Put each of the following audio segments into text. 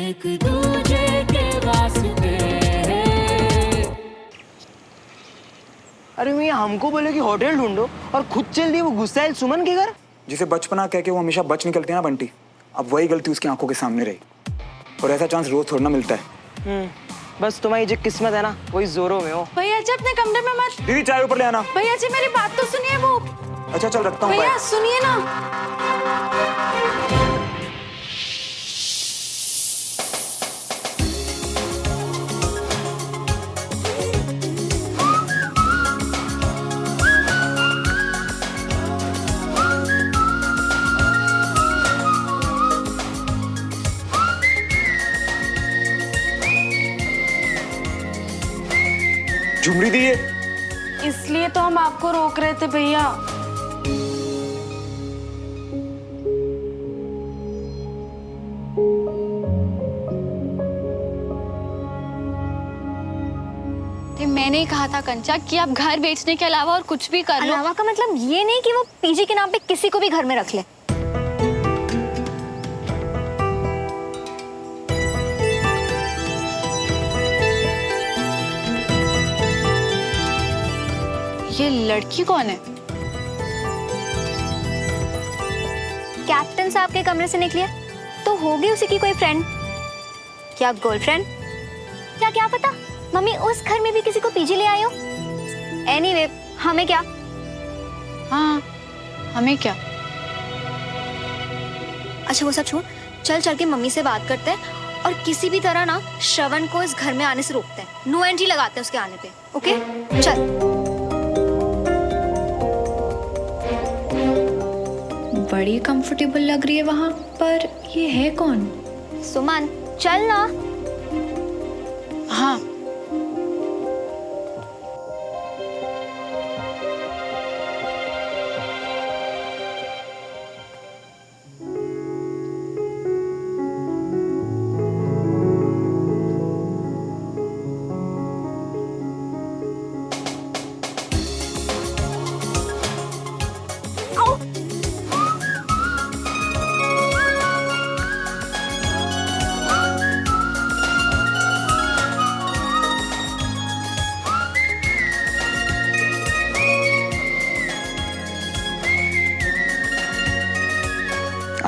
एक दूजे के वास्ते। अरे मियां हमको बोले कि होटल ढूंढो और खुद चल दी वो गुस्साइल सुमन के घर। जिसे बचपना कह के वो हमेशा बच निकलते हैं ना बंटी, अब वही गलती उसकी आंखों के सामने रही। और ऐसा चांस रोज थोड़ा ना मिलता है। बस तुम्हारी जो किस्मत है ना वही जोरों में हो। भैया जी अपने कमरे में मत। दीदी चाय ऊपर ले आना। भैया जी मेरी बात तो सुनिए। वो अच्छा चल रखता हूँ। भैया सुनिए ना। झुमरी दी है। इसलिए तो हम आपको रोक रहे थे भैया। मैंने ही कहा था कंचा कि आप घर बेचने के अलावा और कुछ भी कर लो। अलावा का मतलब ये नहीं कि वो पीजी के नाम पे किसी को भी घर में रख ले। ये लड़की कौन है? कैप्टन साहब के कमरे से निकली है तो होगी उसी की कोई फ्रेंड या गर्लफ्रेंड या क्या पता मम्मी उस घर में भी किसी को पीजी ले आए हो। एनीवे हमें क्या। हाँ हमें क्या। अच्छा वो सब छोड़, चल चल के मम्मी से बात करते हैं और किसी भी तरह ना श्रवण को इस घर में आने से रोकते हैं। नो एंट्री लगाते हैं उसके आने पे। ओके चल। बड़ी कंफर्टेबल लग रही है वहां पर। ये है कौन? सुमन चल ना। हाँ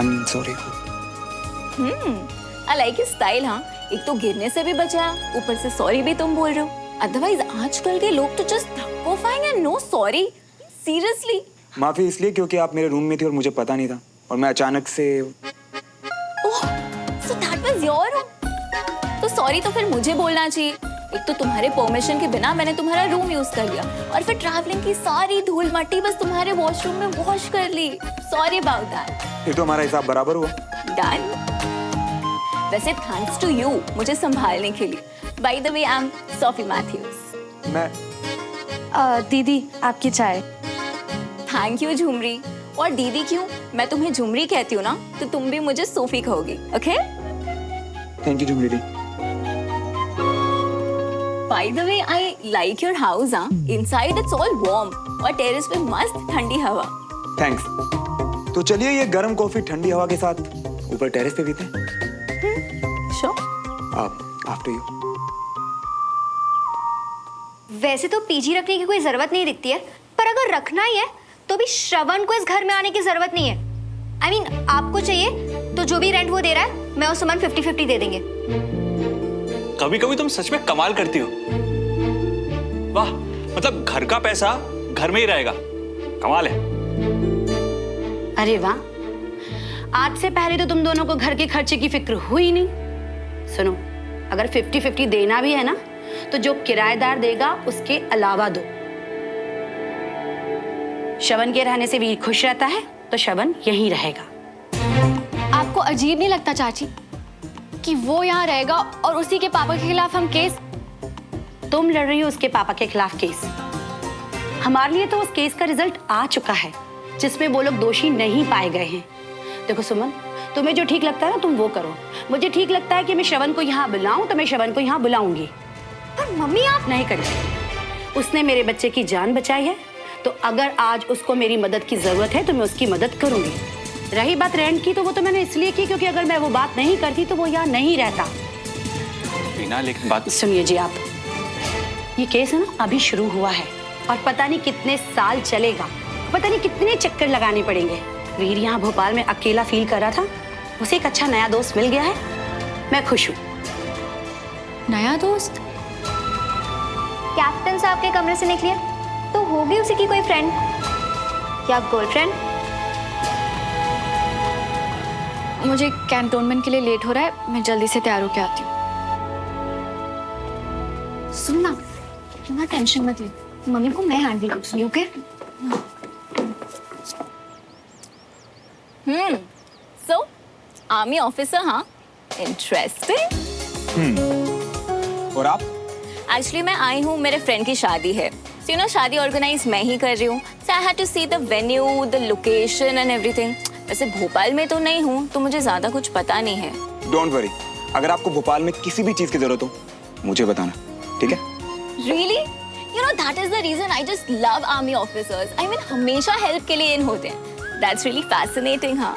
I'm sorry. I like his style. हाँ एक तो गिरने से भी बचाया, ऊपर से सॉरी भी तुम बोल रहे हो। अदरवाइज आजकल के लोग तो जस्ट धक्को खाएंगे, नो सॉरी। सीरियसली माफी इसलिए क्योंकि आप मेरे रूम में थी और मुझे पता नहीं था और मैं अचानक से। Oh so that was your room. तो सॉरी तो फिर मुझे बोलना चाहिए। एक तो तुम्हारे परमिशन के बिना मैंने तुम्हारा रूम यूज कर लिया और फिर ट्रैवलिंग की सारी धूल मट्टी बस तुम्हारे वॉशरूम में वॉश कर ली। Sorry about that. फिर तो हमारा हिसाब बराबर हुआ। डन। वैसे थैंक्स टू यू मुझे संभालने के लिए। By the way I am Sophie Matthews. मैं दीदी आपकी चाय। Thank you Jhumri. और दीदी क्यों, मैं तुम्हें झुमरी कहती हूँ ना तो तुम भी मुझे सोफी कहोगी। ओके थैंक यू झुमरी दी। By the way, I like your house, हाँ? Inside it's all warm और टेरेस पे मस्त ठंडी हवा। थैंक्स। तो चलिए ये गर्म कॉफी ठंडी हवा के साथ ऊपर टेरेस पे पीते हैं। Sure. After you. वैसे तो पीजी रखने की कोई जरूरत नहीं दिखती है, पर अगर रखना ही है तो भी श्रवण को इस घर में आने की जरूरत नहीं है। I mean, आपको चाहिए तो जो भी रेंट वो दे रहा है मैं और सुमन 50-50 दे देंगे। कभी कभी तुम सच में कमाल करती हो। वाह, मतलब घर का पैसा घर में ही रहेगा। कमाल है। अरे वाह, आज से पहले तो तुम दोनों को घर के खर्चे की फिक्र हुई नहीं। सुनो, अगर 50-50 देना भी है ना तो जो किराएदार देगा उसके अलावा दो। श्रवण के रहने से वीर खुश रहता है तो श्रवण यहीं रहेगा। आपको अजीब नहीं लगता चाची कि वो यहाँ रहेगा और उसी के पापा के खिलाफ हम केस? तुम लड़ रही हो उसके पापा के खिलाफ केस। हमारे लिए तो उस केस का रिजल्ट आ चुका है जिसमें वो लोग दोषी नहीं पाए गए हैं। देखो सुमन, तुम्हें जो ठीक लगता है ना तुम वो करो। मुझे ठीक लगता है कि मैं श्रवण को यहाँ बुलाऊं तो मैं श्रवण को यहाँ बुलाऊंगी। पर मम्मी आप नहीं करेंगे। उसने मेरे बच्चे की जान बचाई है तो अगर आज उसको मेरी मदद की जरूरत है तो मैं उसकी मदद करूंगी। रही बात रेंट की, तो वो तो मैंने इसलिए की क्योंकि अगर मैं वो बात नहीं करती तो वो यहाँ नहीं रहता। बिना लेकिन बात सुनिए जी आप, ये केस है ना अभी शुरू हुआ है और पता नहीं कितने साल चलेगा, पता नहीं कितने चक्कर लगाने पड़ेंगे। वीर यहाँ भोपाल में अकेला फील कर रहा था, उसे एक अच्छा नया दोस्त मिल गया है, मैं खुश हूँ। नया दोस्त? कैप्टन साहब के कमरे से निकली तो होगी उसी की कोई फ्रेंड या गर्लफ्रेंड। मुझे कैंटोनमेंट के लिए लेट हो रहा है, मैं जल्दी से तैयार होके आती हूँ। सुनना, इतना टेंशन मत ले, मम्मी को मैं हैंडल करूँगी, ओके? सो आर्मी ऑफिसर, हाँ, इंटरेस्टिंग। और आप? एक्चुअली मैं आई हूँ, मेरे फ्रेंड की शादी है, सो यू नो शादी ऑर्गेनाइज मैं ही कर रही हूँ, so I had to see the venue, the location and everything. वैसे भोपाल में तो नहीं हूँ तो मुझे ज्यादा कुछ पता नहीं है। डोंट वरी, अगर आपको भोपाल में किसी भी चीज की जरूरत हो मुझे बताना, ठीक है? Really? You know that is the reason I just love army officers. I mean हमेशा हेल्प के लिए इन होते हैं। That's really fascinating, हाँ?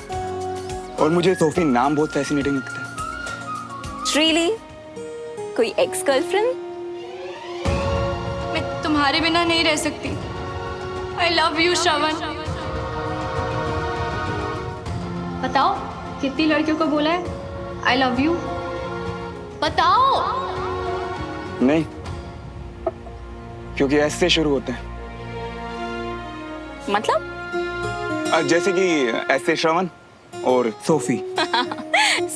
और मुझे सोफी नाम बहुत फैसिनेटिंग लगता है। Really? कोई एक्स गर्लफ्रेंड? मैं तुम्हारे बिना नहीं रह सकती। I love you, श्रवण। बताओ कितनी लड़कियों को बोला है I love you? बताओ। नहीं, क्योंकि ऐसे शुरू होते हैं। मतलब? जैसे कि ऐसे श्रवण और सोफी।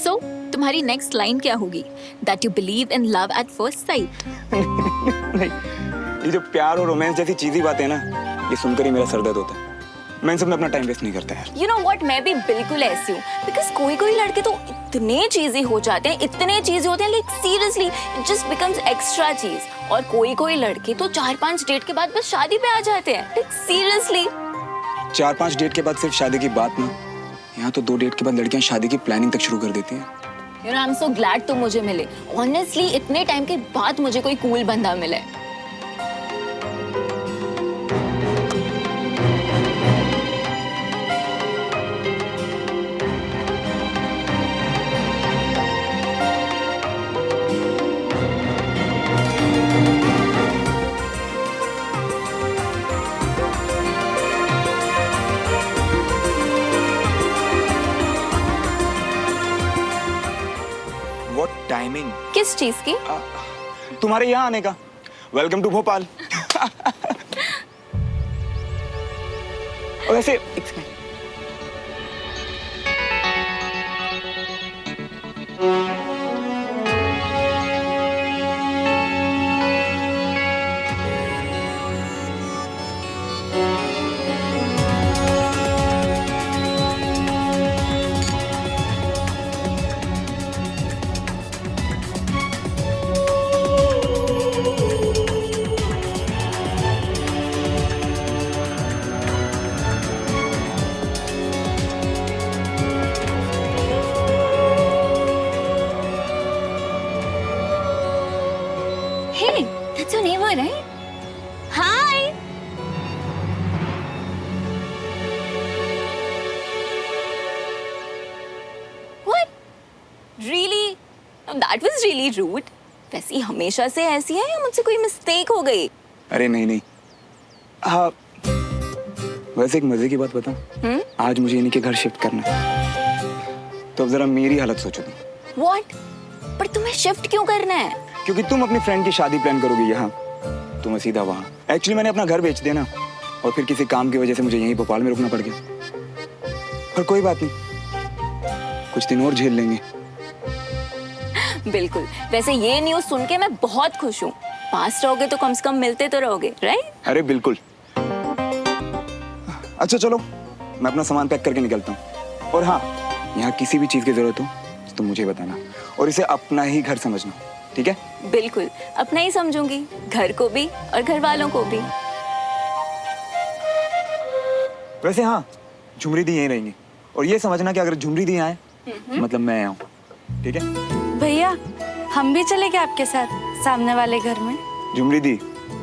So तुम्हारी नेक्स्ट लाइन क्या होगी? That you believe in love at first sight? नहीं, ये जो प्यार और रोमांस जैसी चीजी बातें हैं ना, ये सुनकर ही मेरा सर दर्द होता है। मैं इन सब में अपना टाइम वेस्ट नहीं करता यार। You know what? मैं भी बिल्कुल ऐसी हूँ। Because कोई लड़के तो इतने चीज़ी हो जाते हैं, इतने चीज़ी होते हैं, like seriously, it just becomes extra चीज़। और कोई लड़के तो 4-5 डेट के बाद बस शादी पे आ जाते हैं, like seriously। 4-5 डेट के बाद सिर्फ शादी की बात ना, यहाँ तो 2 डेट के बाद लड़कियाँ शादी की प्लानिंग तक शुरू कर देती हैं। You know, I'm so glad तुम मुझे मिले। Honestly, इतने टाइम के बाद मुझे कोई कूल बंदा मिले। What timing? किस चीज की? तुम्हारे यहाँ आने का। Welcome to Bhopal. वैसे एक second. Hey, that's your neighbor, right? Hi. What? Really? No, that was really rude. वैसे हमेशा से ऐसी है या मुझसे कोई मिस्टेक हो गई? अरे नहीं। हाँ, वैसे एक मजे की बात बताऊं? आज मुझे इन्हीं के घर शिफ्ट करना है। तो अब जरा मेरी हालत सोचो तुम। What? पर तुम्हें शिफ्ट क्यों करना है? क्योंकि तुम अपनी फ्रेंड की शादी प्लान करोगी यहाँ, तो मैं सीधा वहाँ। एक्चुअली मैंने अपना घर बेच दिया ना, और फिर किसी काम की वजह से मुझे यहीं भोपाल में रुकना पड़ गया। पर कोई बात नहीं, कुछ दिन और झेल लेंगे। बिल्कुल। वैसे ये न्यूज़ सुन के मैं बहुत खुश हूँ। पास रहोगे तो कम से कम मिलते तो रहोगे, राइट? अरे बिल्कुल। अच्छा चलो, मैं अपना सामान पैक करके निकलता हूँ। और हाँ, यहाँ किसी भी चीज की जरूरत हो तो मुझे बताना, और इसे अपना ही घर समझना, ठीक है? बिल्कुल, अपना ही समझूंगी, घर को भी और घर वालों को भी। वैसे हाँ, झुमरी दी यहीं रहेंगी, और ये समझना कि अगर झुमरी दी आए मतलब मैं आऊँ, ठीक है? भैया हम भी चले गए आपके साथ सामने वाले घर में? झुमरी दी,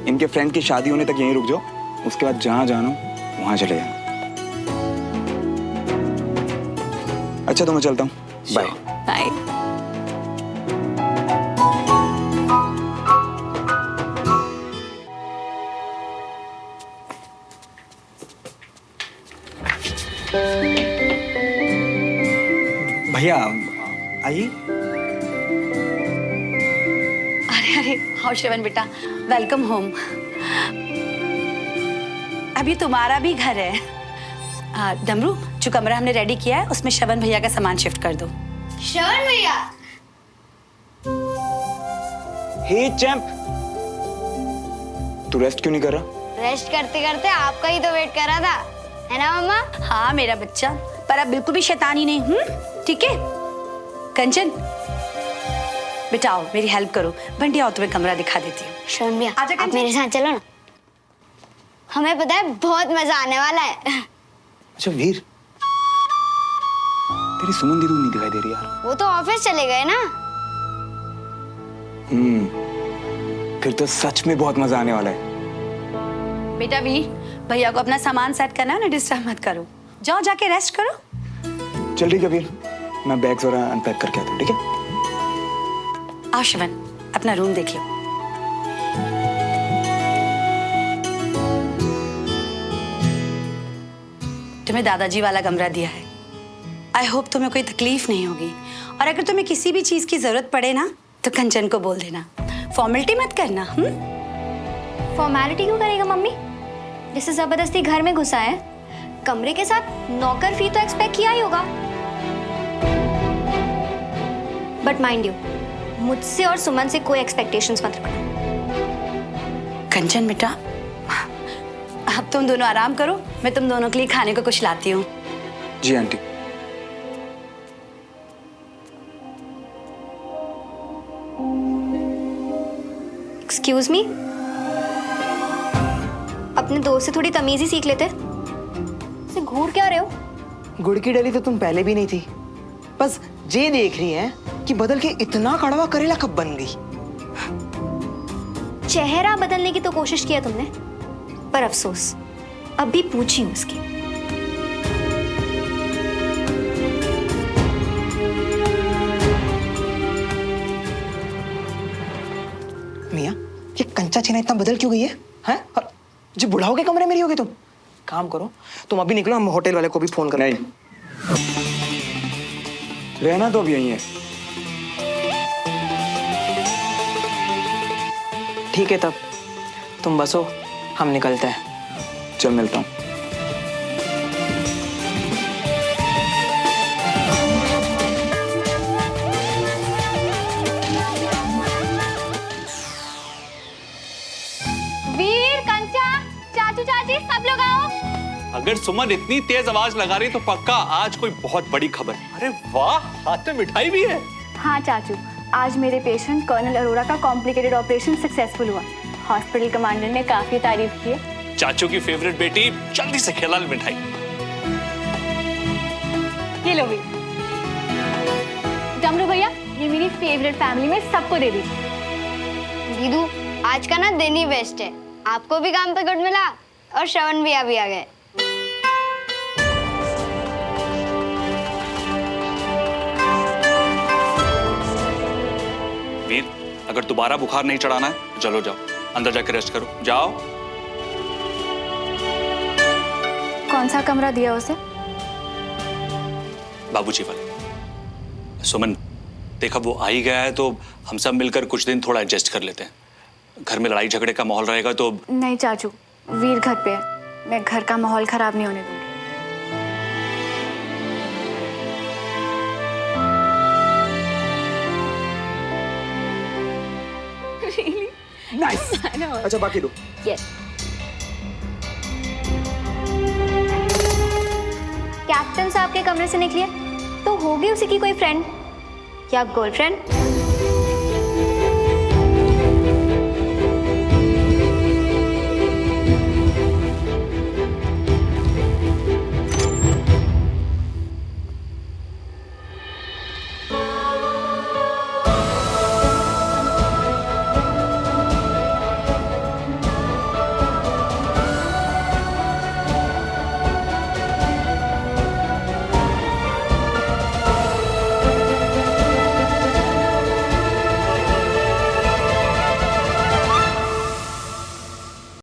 इनके फ्रेंड की शादी होने तक यहीं रुक जाओ, उसके बाद जहाँ जाना वहाँ चले जाना। अच्छा तो मैं चलता हूँ, बाय। बाय। भैया आइए। अरे अरे हाँ श्रवण बेटा, वेलकम होम। अब ये तुम्हारा भी घर है। डमरू, जो कमरा हमने रेडी किया है उसमें श्रवण भैया का सामान शिफ्ट कर दो। श्रवण भैया, हे चैंप, तू रेस्ट क्यों नहीं कर रहा? रेस्ट करते करते आपका ही तो वेट कर रहा था, है ना मम्मा? हाँ मेरा बच्चा, पर अब बिल्कुल भी शैतानी नहीं। ठीक है कंचन, बेटा आओ मेरी हेल्प करो। बंटी आओ, तुम्हें कमरा दिखा देती हूँ। श्रवण भैया, आजा आप कंचन। मेरे साथ चलो ना, हमें पता है बहुत मजा आने वाला है। अच्छा वीर, तेरी सुमन दीदी नहीं दिखाई दे रही यार। वो तो ऑफिस चले गए ना। फिर तो सच में बहुत मजा आने वाला है। बेटा वीर, भैया को अपना सामान सेट करना है ना, डिस्टर्ब मत करो। जाओ जाके रेस्ट करो। चल ठीक है वीर, मैं बैग्स और अनपैक करके आता हूँ, ठीक है? आओ शिवन, अपना रूम देख लो। तुम्हें दादाजी वाला कमरा दिया है। आई होप तुम्हें कोई तकलीफ नहीं होगी, और अगर तुम्हें किसी भी चीज की जरूरत पड़े ना तो कंचन को बोल देना। फॉर्मेलिटी मत करना। फॉर्मेलिटी क्यों करेगा मम्मी? जैसे जबरदस्ती घर में घुसा है, कमरे के साथ नौकर फी तो एक्सपेक्ट किया ही होगा। बट माइंड यू, मुझसे और सुमन से कोई एक्सपेक्टेशंस मत रखना। कंचन बेटा, अब तुम दोनों आराम करो, मैं तुम दोनों के लिए खाने को कुछ लाती हूँ। जी आंटी। एक्सक्यूज मी, अपने दोस्त से थोड़ी तमीज ही सीख लेते। से घूर क्या रहे हो? गुड़ की डली तो तुम पहले भी नहीं थी, बस ये देख रही हैं कि बदल के इतना कड़वा करेला कब बन गई। चेहरा बदलने की तो कोशिश किया तुमने, पर अफसोस अब भी पूछी हूं उसकी। मियाँ, ये कंचा छेना इतना बदल क्यों गई है? हैं? और जी बुढ़ाओ के कमरे में रही होगी तुम। काम करो, तुम अभी निकलो, हम होटल वाले को भी फोन करते हैं। नहीं, रहना तो अब यहीं है। ठीक है तब तुम बसो, हम निकलते हैं। चल मिलता हूँ। वीर, कंचा, चाचू चाची सब लोग आओ। अगर सुमन इतनी तेज आवाज लगा रही तो पक्का आज कोई बहुत बड़ी खबर। अरे वाह, हाथ में मिठाई भी है। हाँ चाचू, आज मेरे पेशेंट कर्नल अरोड़ा का कॉम्प्लिकेटेड ऑपरेशन सक्सेसफुल हुआ। हॉस्पिटल कमांडर ने काफी तारीफ की है। चाचू की फेवरेट बेटी, जल्दी से खिला ले मिठाई। ये लो वीर। डमरू भैया, ये मेरी फेवरेट फैमिली में सबको दे दीजिए। दीदू, आज का ना दिन ही बेस्ट है। आपको भी काम पे गुड मिला और श्रवण भैया भी आ गए। वीर, अगर दोबारा बुखार नहीं चढ़ाना है तो चलो जाओ, अंदर जाकर रेस्ट करो, जाओ। कौन सा कमरा दिया उसे? बाबूजी वाला। सुमन, देखा वो आ ही गया है तो हम सब मिलकर कुछ दिन थोड़ा एडजस्ट कर लेते हैं। घर में लड़ाई झगड़े का माहौल रहेगा तो। नहीं चाचू, वीर घर पे है, मैं घर का माहौल खराब नहीं होने दूंगी। नाइस। अच्छा बाकी दो। यस। कैप्टन साहब के कमरे से निकली है तो होगी उसी की कोई फ्रेंड या गर्लफ्रेंड।